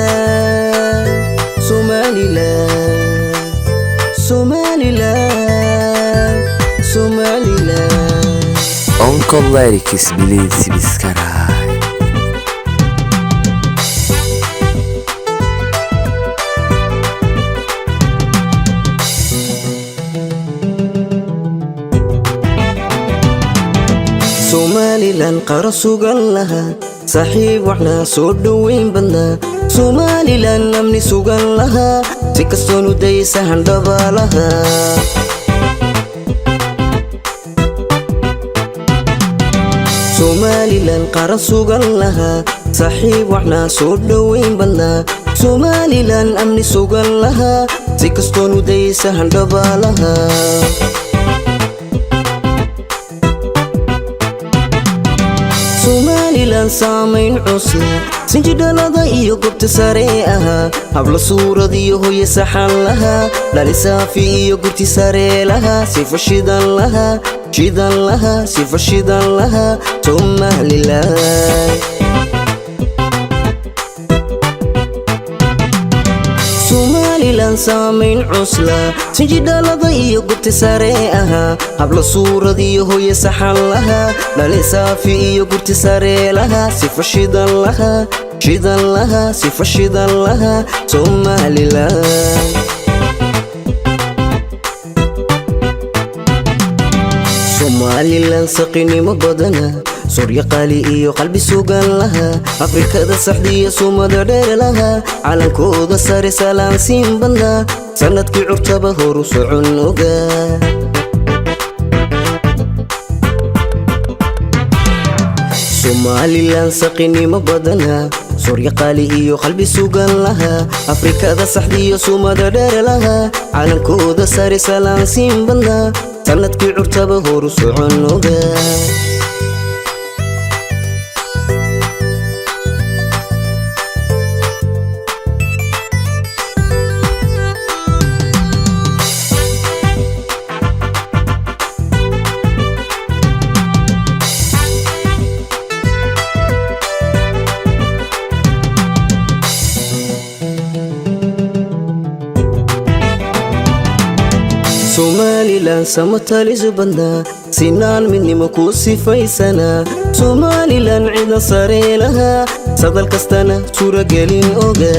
Somaliland, Somaliland, Somaliland, Somaliland. Uncle Lyric's bilhete biscarai. Somaliland qarasugan laha saaxiib waxna soo dhaweyn badna Somaliland amni sugan laha si kastoo nudaysa handaba laha Somaliland qarasugan laha saaxiib waxna soo dhaweyn badna Somaliland amni sugan laha si kastoo nudaysa handaba laha Somaliland saamayn cusla sinjidhalada iyo gobta sare ahaa habla suurad iyo hooye saxan lahaa dhali saafi iyo gurti sare lahaa sifa shidan lahaa sifa shidan lahaa Somaliland Somaliland saamayn cusla sinjidhalada iyo gobta sare ahaa habla suurad iyo hooye saxan lahaa dhali saafi iyo gurti sare lahaa sifa shidan lahaa sifa shidan lahaa Somaliland Somaliland saqinimo badana Surya qali iyo qalbi sugan laha Afrikada saxdiya sumada dheer laha calankooda sare salaan siin badna sanadkii curtaba horu socon oga Somaliland saqinimo badana Surya qali iyo qalbi sugan laha Afrikada saxdiya sumada dheer laha calankooda sare salaan siin badna sanadkii curtaba horu socon oga Somaliland samatalis badna sinaan midnimo ku sifaysana Somaliland cida sare laha sadal kastana suuragelin oga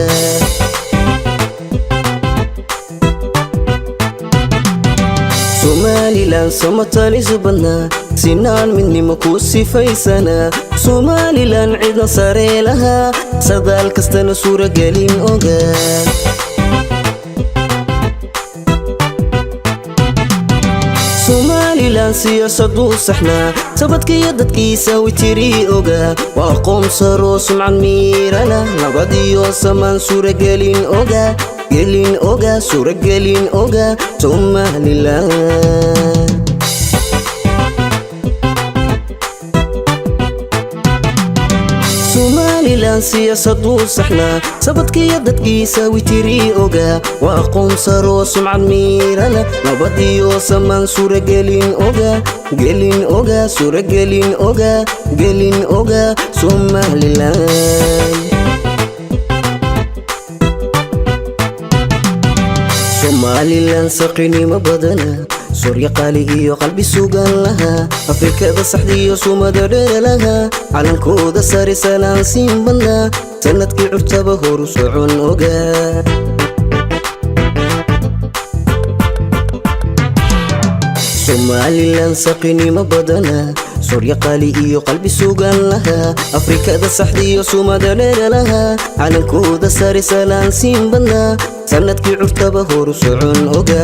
Somaliland samatalis badna sinaan midnimo ku sifaysana Somaliland cida sare laha sadal kastana suuragelin oga Somaliland siyasadu saxna sabadkiyo dadkiisa witiri oga waa qoom saro sumcad miirana nabadiyo samaan suuragelin oga Somaliland Somaliland siyasadu saxna sabadkiyo dadkiisa witiri oga waa qoom saro sumcad miirana nabadiyo samaan suuragelin oga Somaliland Somaliland saqinimo badana Surya qali iyo qalbi sugan laha Afrikada saxdiyo sumada dheer laha calankooda sare salaan siin badna sanadkii curtaba horu socon oga Somaliland saqinimo badana Surya qali iyo qalbi sugan laha Afrikada saxdiyo sumada dheer laha calankooda sare salaan siin badna sanadkii curtaba horu socon oga